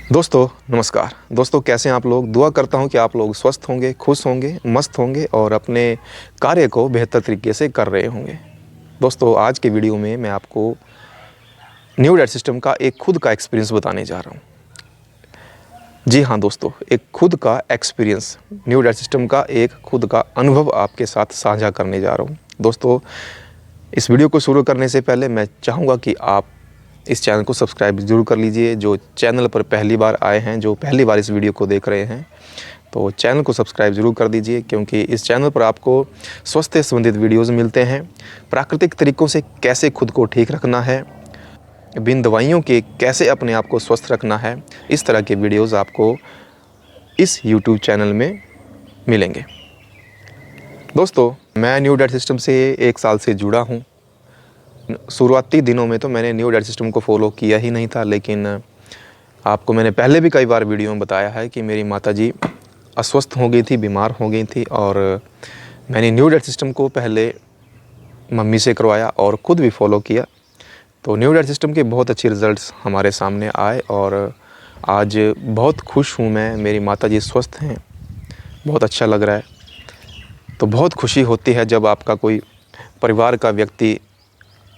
दोस्तों नमस्कार। दोस्तों कैसे हैं आप लोग। दुआ करता हूं कि आप लोग स्वस्थ होंगे, खुश होंगे, मस्त होंगे और अपने कार्य को बेहतर तरीके से कर रहे होंगे। दोस्तों आज के वीडियो में मैं आपको न्यू डाइट सिस्टम का एक खुद का एक्सपीरियंस बताने जा रहा हूं। जी हाँ दोस्तों, एक खुद का एक्सपीरियंस, न्यू डाइट सिस्टम का एक खुद का अनुभव आपके साथ साझा करने जा रहा हूँ। दोस्तों इस वीडियो को शुरू करने से पहले मैं चाहूँगा कि आप इस चैनल को सब्सक्राइब ज़रूर कर लीजिए। जो चैनल पर पहली बार आए हैं, जो पहली बार इस वीडियो को देख रहे हैं, तो चैनल को सब्सक्राइब ज़रूर कर दीजिए, क्योंकि इस चैनल पर आपको स्वास्थ्य से संबंधित वीडियोज़ मिलते हैं। प्राकृतिक तरीक़ों से कैसे खुद को ठीक रखना है, बिन दवाइयों के कैसे अपने आप को स्वस्थ रखना है, इस तरह के वीडियोज़ आपको इस यूट्यूब चैनल में मिलेंगे। दोस्तों मैं न्यू डाइट सिस्टम से 1 साल से जुड़ा हूँ। शुरुआती दिनों में तो मैंने न्यू डाइट सिस्टम को फॉलो किया ही नहीं था, लेकिन आपको मैंने पहले भी कई बार वीडियो में बताया है कि मेरी माताजी अस्वस्थ हो गई थी, बीमार हो गई थी, और मैंने न्यू डाइट सिस्टम को पहले मम्मी से करवाया और ख़ुद भी फॉलो किया। तो न्यू डाइट सिस्टम के बहुत अच्छे रिज़ल्ट्स हमारे सामने आए और आज बहुत खुश हूँ मैं। मेरी माताजी स्वस्थ हैं, बहुत अच्छा लग रहा है। तो बहुत खुशी होती है जब आपका कोई परिवार का व्यक्ति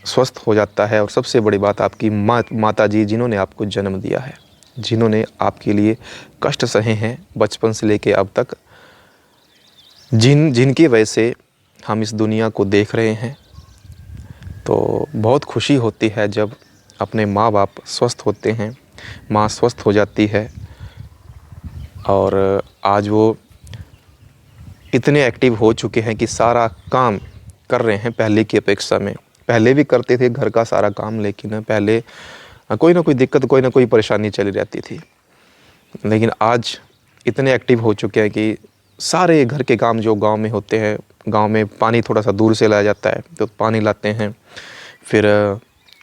स्वस्थ हो जाता है, और सबसे बड़ी बात आपकी माताजी जिन्होंने आपको जन्म दिया है, जिन्होंने आपके लिए कष्ट सहे हैं बचपन से लेके अब तक, जिनकी वजह से हम इस दुनिया को देख रहे हैं। तो बहुत खुशी होती है जब अपने माँ बाप स्वस्थ होते हैं, माँ स्वस्थ हो जाती है, और आज वो इतने एक्टिव हो चुके हैं कि सारा काम कर रहे हैं पहले की अपेक्षा में। पहले भी करते थे घर का सारा काम, लेकिन पहले कोई ना कोई दिक्कत, कोई ना कोई परेशानी चली रहती थी, लेकिन आज इतने एक्टिव हो चुके हैं कि सारे घर के काम जो गांव में होते हैं, गांव में पानी थोड़ा सा दूर से लाया जाता है तो पानी लाते हैं, फिर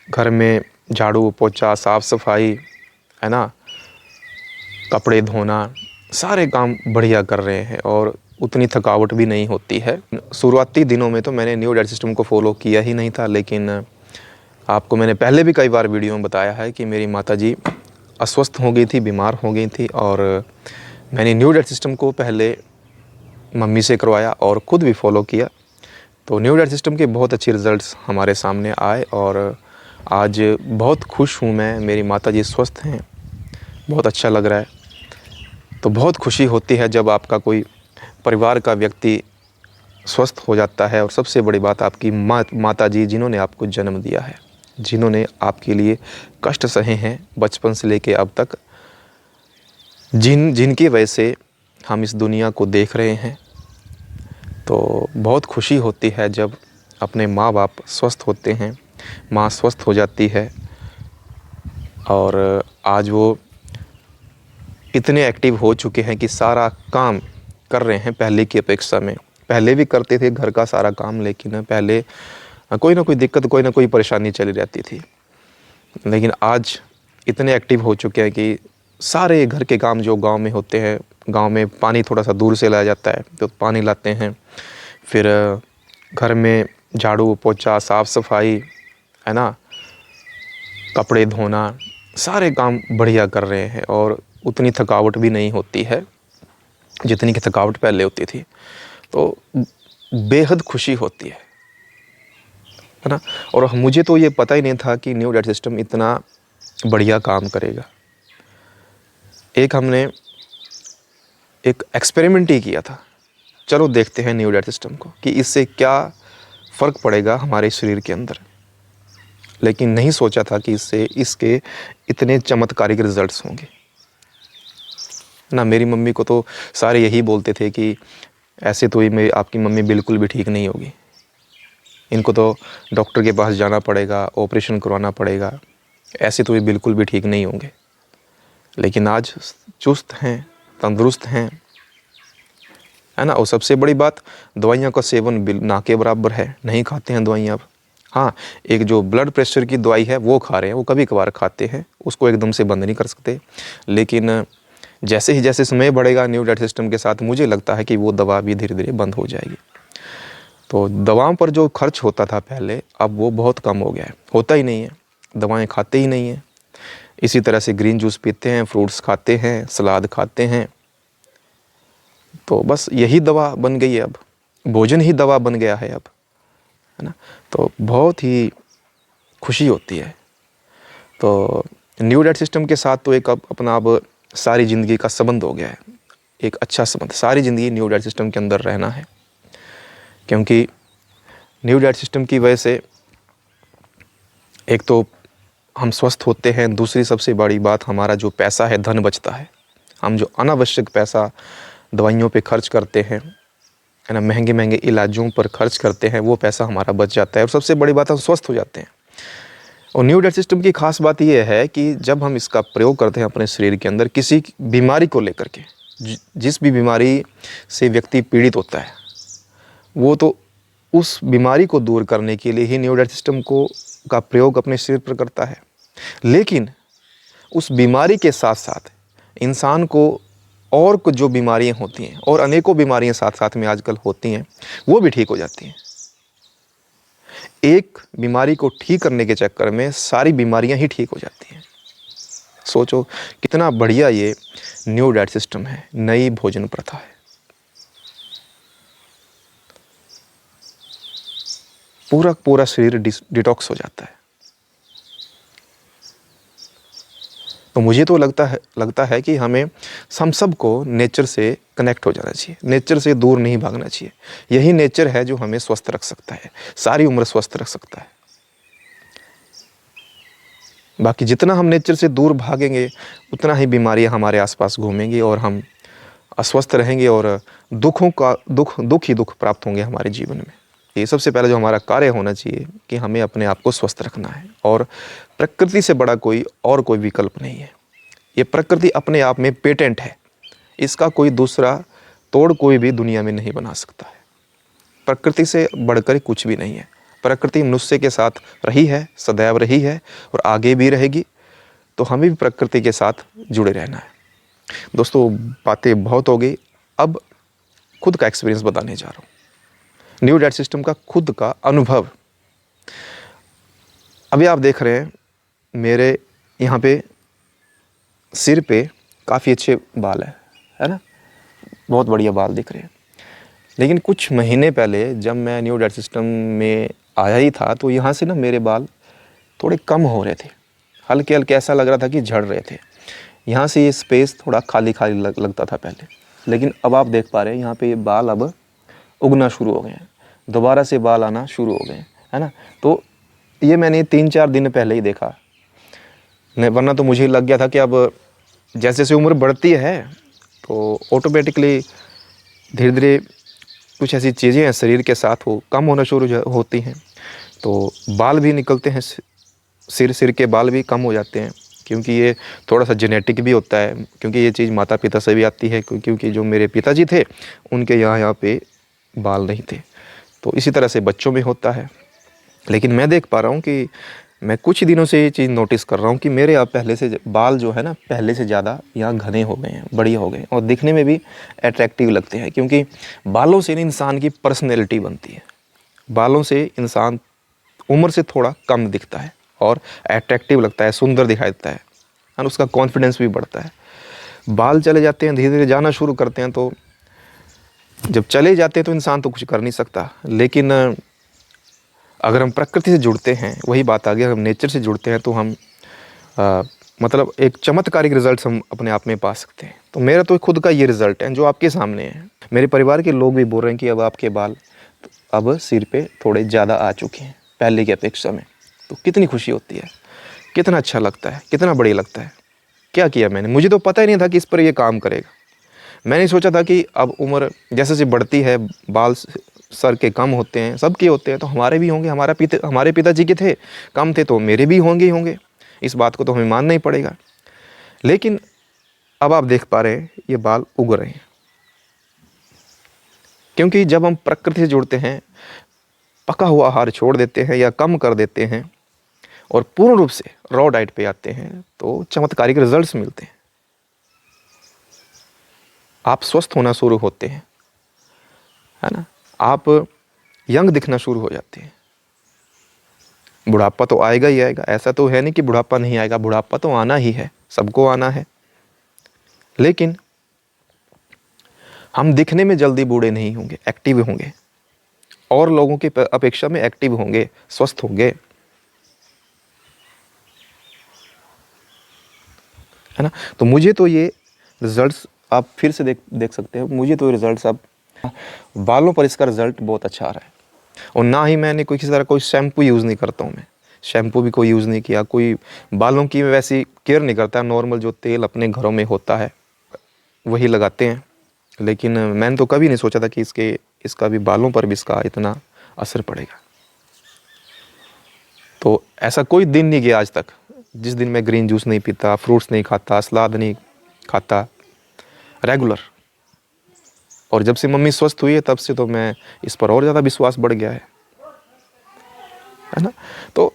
घर में झाड़ू पोछा, साफ़ सफाई, है ना, कपड़े धोना, सारे काम बढ़िया कर रहे हैं और उतनी थकावट भी नहीं होती है। शुरुआती दिनों में तो मैंने न्यू डाइट सिस्टम को फॉलो किया ही नहीं था, लेकिन आपको मैंने पहले भी कई बार वीडियो में बताया है कि मेरी माताजी अस्वस्थ हो गई थी, बीमार हो गई थी, और मैंने न्यू डाइट सिस्टम को पहले मम्मी से करवाया और ख़ुद भी फॉलो किया। तो न्यू डाइट सिस्टम के बहुत अच्छे रिज़ल्ट्स हमारे सामने आए और आज बहुत खुश हूँ मैं। मेरी माताजी स्वस्थ हैं, बहुत अच्छा लग रहा है। तो बहुत खुशी होती है जब आपका कोई परिवार का व्यक्ति स्वस्थ हो जाता है, और सबसे बड़ी बात आपकी माताजी जिन्होंने आपको जन्म दिया है, जिन्होंने आपके लिए कष्ट सहे हैं बचपन से लेके अब तक, जिनकी वजह से हम इस दुनिया को देख रहे हैं। तो बहुत खुशी होती है जब अपने माँ बाप स्वस्थ होते हैं, माँ स्वस्थ हो जाती है, और आज वो इतने एक्टिव हो चुके हैं कि सारा काम कर रहे हैं पहले की अपेक्षा में। पहले भी करते थे घर का सारा काम, लेकिन पहले कोई ना कोई दिक्कत, कोई ना कोई परेशानी चली रहती थी, लेकिन आज इतने एक्टिव हो चुके हैं कि सारे घर के काम जो गांव में होते हैं, गांव में पानी थोड़ा सा दूर से लाया जाता है तो पानी लाते हैं, फिर घर में झाड़ू पोछा, साफ़ सफाई, है ना, कपड़े धोना, सारे काम बढ़िया कर रहे हैं और उतनी थकावट भी नहीं होती है जितनी की थकावट पहले होती थी। तो बेहद खुशी होती है ना। और मुझे तो ये पता ही नहीं था कि न्यू डाइट सिस्टम इतना बढ़िया काम करेगा। हमने एक एक्सपेरिमेंट ही किया था, चलो देखते हैं न्यू डाइट सिस्टम को कि इससे क्या फ़र्क पड़ेगा हमारे शरीर के अंदर, लेकिन नहीं सोचा था कि इसके इतने चमत्कारिक रिज़ल्ट्स होंगे ना। मेरी मम्मी को तो सारे यही बोलते थे कि ऐसे तो ही आपकी मम्मी बिल्कुल भी ठीक नहीं होगी, इनको तो डॉक्टर के पास जाना पड़ेगा, ऑपरेशन करवाना पड़ेगा, ऐसे तो ये बिल्कुल भी ठीक नहीं होंगे। लेकिन आज चुस्त हैं, तंदुरुस्त हैं, है ना। और सबसे बड़ी बात, दवाइयों का सेवन ना के बराबर है, नहीं खाते हैं दवाइयाँ अब। हाँ, एक जो ब्लड प्रेशर की दवाई है वो खा रहे हैं, वो कभी कभार खाते हैं, उसको एकदम से बंद नहीं कर सकते। लेकिन जैसे समय बढ़ेगा न्यू डाइट सिस्टम के साथ, मुझे लगता है कि वो दवा भी धीरे धीरे बंद हो जाएगी। तो दवाओं पर जो खर्च होता था पहले, अब वो बहुत कम हो गया है, होता ही नहीं है, दवाएं खाते ही नहीं हैं। इसी तरह से ग्रीन जूस पीते हैं, फ्रूट्स खाते हैं, सलाद खाते हैं। तो बस यही दवा बन गई है, अब भोजन ही दवा बन गया है अब, है ना। तो बहुत ही खुशी होती है। तो न्यू डाइट सिस्टम के साथ तो एक अपना अब सारी ज़िंदगी का संबंध हो गया है, एक अच्छा संबंध। सारी ज़िंदगी न्यू डाइट सिस्टम के अंदर रहना है, क्योंकि न्यू डाइट सिस्टम की वजह से एक तो हम स्वस्थ होते हैं, दूसरी सबसे बड़ी बात हमारा जो पैसा है, धन बचता है। हम जो अनावश्यक पैसा दवाइयों पे खर्च करते हैं, है ना, महंगे महंगे इलाजों पर खर्च करते हैं, वो पैसा हमारा बच जाता है। और सबसे बड़ी बात, हम स्वस्थ हो जाते हैं। और न्यू डाइट सिस्टम की खास बात यह है कि जब हम इसका प्रयोग करते हैं अपने शरीर के अंदर किसी बीमारी को लेकर के, जिस भी बीमारी से व्यक्ति पीड़ित होता है, वो तो उस बीमारी को दूर करने के लिए ही न्यू डाइट सिस्टम का प्रयोग अपने शरीर पर करता है। लेकिन उस बीमारी के साथ साथ इंसान को और कुछ जो बीमारियां होती हैं, और अनेकों बीमारियां साथ साथ में आजकल होती हैं, वो भी ठीक हो जाती हैं। एक बीमारी को ठीक करने के चक्कर में सारी बीमारियां ही ठीक हो जाती हैं। सोचो कितना बढ़िया ये न्यू डाइट सिस्टम है, नई भोजन प्रथा है। पूरा शरीर डिटॉक्स हो जाता है। तो मुझे तो लगता है कि हम सबको नेचर से कनेक्ट हो जाना चाहिए, नेचर से दूर नहीं भागना चाहिए। यही नेचर है जो हमें स्वस्थ रख सकता है, सारी उम्र स्वस्थ रख सकता है। बाकी जितना हम नेचर से दूर भागेंगे, उतना ही बीमारियां हमारे आसपास घूमेंगी और हम अस्वस्थ रहेंगे, और दुख ही दुख प्राप्त होंगे हमारे जीवन में। ये सबसे पहले जो हमारा कार्य होना चाहिए कि हमें अपने आप को स्वस्थ रखना है, और प्रकृति से बड़ा कोई विकल्प नहीं है। ये प्रकृति अपने आप में पेटेंट है, इसका कोई दूसरा तोड़ कोई भी दुनिया में नहीं बना सकता है। प्रकृति से बढ़कर कुछ भी नहीं है। प्रकृति मनुष्य के साथ रही है, सदैव रही है, और आगे भी रहेगी। तो हमें भी प्रकृति के साथ जुड़े रहना है। दोस्तों, बातें बहुत हो गई, अब खुद का एक्सपीरियंस बताने जा रहा हूँ, न्यू डाइट सिस्टम का खुद का अनुभव। अभी आप देख रहे हैं मेरे यहाँ पे सिर पे काफ़ी अच्छे बाल है ना, बहुत बढ़िया बाल दिख रहे हैं। लेकिन कुछ महीने पहले जब मैं न्यू डाइट सिस्टम में आया ही था, तो यहाँ से ना मेरे बाल थोड़े कम हो रहे थे, हल्के हल्के, ऐसा लग रहा था कि झड़ रहे थे। यहाँ से ये स्पेस थोड़ा खाली खाली लगता था पहले, लेकिन अब आप देख पा रहे हैं यहाँ पे ये बाल अब उगना शुरू हो गए हैं, दोबारा से बाल आना शुरू हो गए हैं, है ना। तो ये मैंने 3-4 दिन पहले ही देखा, नहीं वरना तो मुझे लग गया था कि अब जैसे जैसे उम्र बढ़ती है तो ऑटोमेटिकली धीरे धीरे कुछ ऐसी चीज़ें हैं शरीर के साथ वो कम होना शुरू होती हैं। तो बाल भी निकलते हैं, सिर के बाल भी कम हो जाते हैं, क्योंकि ये थोड़ा सा जेनेटिक भी होता है, क्योंकि ये चीज़ माता पिता से भी आती है। क्योंकि जो मेरे पिताजी थे उनके यहाँ पे बाल नहीं थे, तो इसी तरह से बच्चों में होता है। लेकिन मैं देख पा रहा हूँ कि मैं कुछ दिनों से ये चीज़ नोटिस कर रहा हूँ कि मेरे यहाँ पहले से बाल जो है ना, पहले से ज़्यादा यहाँ घने हो गए हैं, बढ़िया हो गए हैं, और दिखने में भी अट्रैक्टिव लगते हैं। क्योंकि बालों से इंसान की पर्सनैलिटी बनती है, बालों से इंसान उम्र से थोड़ा कम दिखता है और अट्रैक्टिव लगता है, सुंदर दिखाई देता है, और उसका कॉन्फिडेंस भी बढ़ता है। बाल चले जाते हैं, धीरे धीरे जाना शुरू करते हैं, तो जब चले जाते हैं तो इंसान तो कुछ कर नहीं सकता। लेकिन अगर हम प्रकृति से जुड़ते हैं, वही बात आ गई, अगर हम नेचर से जुड़ते हैं तो हम मतलब एक चमत्कारिक रिजल्ट हम अपने आप में पा सकते हैं। तो मेरा तो खुद का ये रिज़ल्ट है जो आपके सामने है। मेरे परिवार के लोग भी बोल रहे हैं कि अब आपके बाल अब सिर पे थोड़े ज़्यादा आ चुके हैं पहले की अपेक्षा में। तो कितनी खुशी होती है, कितना अच्छा लगता है, कितना बढ़िया लगता है। क्या किया मैंने, मुझे तो पता ही नहीं था कि इस पर ये काम करेगा। मैंने सोचा था कि अब उम्र जैसे जैसे बढ़ती है, बाल सर के कम होते हैं, सबके होते हैं, तो हमारे भी होंगे। हमारे पिताजी के थे, कम थे, तो मेरे भी होंगे। इस बात को तो हमें मानना ही पड़ेगा। लेकिन अब आप देख पा रहे हैं ये बाल उग रहे हैं, क्योंकि जब हम प्रकृति से जुड़ते हैं, पका हुआ आहार छोड़ देते हैं या कम कर देते हैं और पूर्ण रूप से रॉ डाइट पे आते हैं, तो चमत्कारिक रिजल्ट्स मिलते हैं। आप स्वस्थ होना शुरू होते हैं, है ना, आप यंग दिखना शुरू हो जाते हैं। बुढ़ापा तो आएगा ही आएगा, ऐसा तो है नहीं कि बुढ़ापा नहीं आएगा, बुढ़ापा तो आना ही है, सबको आना है। लेकिन हम दिखने में जल्दी बूढ़े नहीं होंगे, एक्टिव होंगे, और लोगों की अपेक्षा में एक्टिव होंगे, स्वस्थ होंगे, है ना। तो मुझे तो ये रिजल्ट्स आप फिर से देख सकते हो, मुझे तो रिजल्ट्स अब बालों पर इसका रिजल्ट बहुत अच्छा आ रहा है। और ना ही मैंने कोई किसी तरह कोई शैम्पू यूज़ नहीं करता हूँ, मैं शैम्पू भी कोई यूज़ नहीं किया, कोई बालों की वैसी केयर नहीं करता, नॉर्मल जो तेल अपने घरों में होता है वही लगाते हैं। लेकिन मैंने तो कभी नहीं सोचा था कि इसका भी बालों पर भी इसका इतना असर पड़ेगा। तो ऐसा कोई दिन नहीं गया आज तक जिस दिन मैं ग्रीन जूस नहीं पीता, फ्रूट्स नहीं खाता, सलाद नहीं खाता रेगुलर। और जब से मम्मी स्वस्थ हुई है तब से तो मैं इस पर और ज़्यादा विश्वास बढ़ गया है ना। तो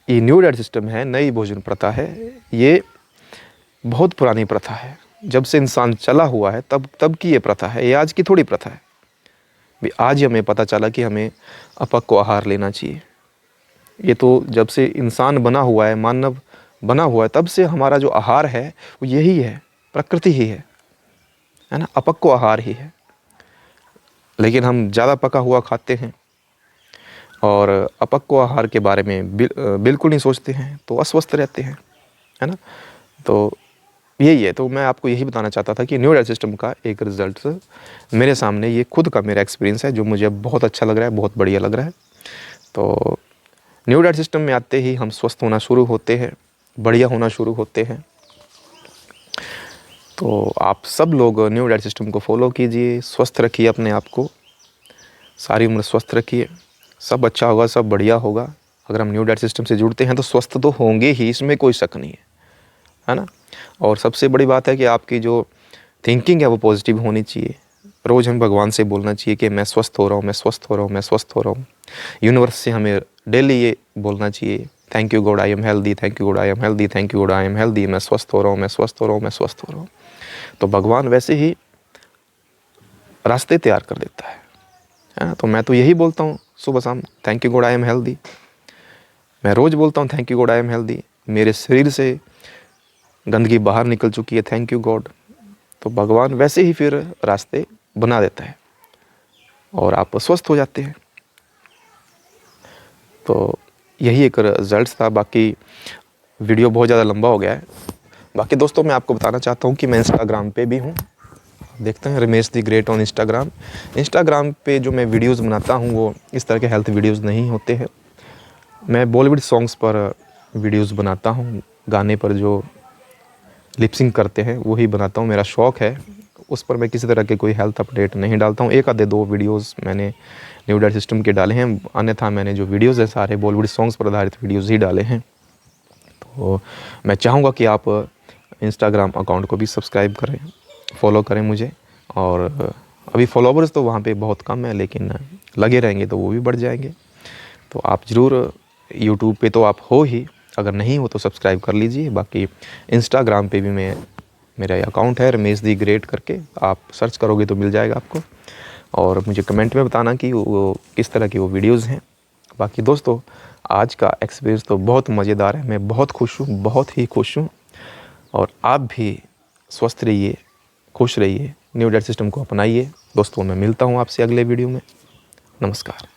ये न्यू डाइट सिस्टम है, नई भोजन प्रथा है, ये बहुत पुरानी प्रथा है, जब से इंसान चला हुआ है तब की ये प्रथा है, ये आज की थोड़ी प्रथा है। भी आज ही हमें पता चला कि हमें अपक्व आहार लेना चाहिए। ये तो जब से इंसान बना हुआ है, मानव बना हुआ है, तब से हमारा जो आहार है वो यही है, प्रकृति ही है ना, अपक्व आहार ही है। लेकिन हम ज़्यादा पका हुआ खाते हैं और अपक्व आहार के बारे में बिल्कुल नहीं सोचते हैं, तो अस्वस्थ रहते हैं, है ना। तो यही है, तो मैं आपको यही बताना चाहता था कि न्यू डाइट सिस्टम का एक रिज़ल्ट मेरे सामने, ये खुद का मेरा एक्सपीरियंस है जो मुझे बहुत अच्छा लग रहा है, बहुत बढ़िया लग रहा है। तो न्यू डाइट सिस्टम में आते ही हम स्वस्थ होना शुरू होते हैं, बढ़िया होना शुरू होते हैं। तो आप सब लोग न्यू डाइट सिस्टम को फॉलो कीजिए, स्वस्थ रखिए अपने आप को, सारी उम्र स्वस्थ रखिए, सब अच्छा होगा, सब बढ़िया होगा। अगर हम न्यू डाइट सिस्टम से जुड़ते हैं तो स्वस्थ तो होंगे ही, इसमें कोई शक नहीं है ना। और सबसे बड़ी बात है कि आपकी जो थिंकिंग है वो पॉजिटिव होनी चाहिए। रोज़ हम भगवान से बोलना चाहिए कि मैं स्वस्थ हो रहा हूँ, मैं स्वस्थ हो रहा हूँ, मैं स्वस्थ हो रहा हूँ। यूनिवर्स से हमें डेली ये बोलना चाहिए, thank you God I am healthy, thank you God I am healthy, thank you God I am healthy. मैं स्वस्थ हो रहा हूँ, मैं स्वस्थ हो रहा हूँ, मैं स्वस्थ हो रहा हूँ। तो भगवान वैसे ही रास्ते तैयार कर देता है ना। तो मैं तो यही बोलता हूँ सुबह शाम, thank you God I am healthy. मैं रोज़ बोलता हूँ thank you God I am healthy. मेरे शरीर से गंदगी बाहर निकल चुकी है, थैंक यू गॉड। तो भगवान वैसे ही फिर रास्ते बना देता है और आप स्वस्थ हो जाते हैं। तो यही एक रिजल्ट था। बाकी वीडियो बहुत ज़्यादा लंबा हो गया है। बाकी दोस्तों मैं आपको बताना चाहता हूँ कि मैं इंस्टाग्राम पे भी हूँ, देखते हैं Ramesh the great on Instagram पे जो मैं वीडियोस बनाता हूँ वो इस तरह के हेल्थ वीडियोस नहीं होते हैं। मैं बॉलीवुड सॉन्ग्स पर वीडियोस बनाता हूँ, गाने पर जो लिपसिंग करते हैं वही बनाता हूँ, मेरा शौक़ है। उस पर मैं किसी तरह के कोई हेल्थ अपडेट नहीं डालता हूँ। एक आधे दो वीडियोस मैंने न्यू डाइट सिस्टम के डाले हैं, अन्यथा मैंने जो वीडियोस हैं सारे बॉलीवुड सॉन्ग्स पर आधारित वीडियोस ही डाले हैं। तो मैं चाहूँगा कि आप इंस्टाग्राम अकाउंट को भी सब्सक्राइब करें, फॉलो करें मुझे। और अभी फॉलोवर्स तो वहाँ पे बहुत कम है, लेकिन लगे रहेंगे तो वो भी बढ़ जाएंगे। तो आप ज़रूर, यूट्यूब पे तो आप हो ही, अगर नहीं हो तो सब्सक्राइब कर लीजिए। बाकी इंस्टाग्राम पे भी मेरा अकाउंट है रमेश दी ग्रेट करके, आप सर्च करोगे तो मिल जाएगा आपको। और मुझे कमेंट में बताना कि वो किस तरह की वो वीडियोज़ हैं। बाकी दोस्तों आज का एक्सपीरियंस तो बहुत मज़ेदार है, मैं बहुत खुश हूँ, बहुत ही खुश हूँ। और आप भी स्वस्थ रहिए, खुश रहिए, न्यू डाइट सिस्टम को अपनाइए। दोस्तों मैं मिलता हूँ आपसे अगले वीडियो में। नमस्कार।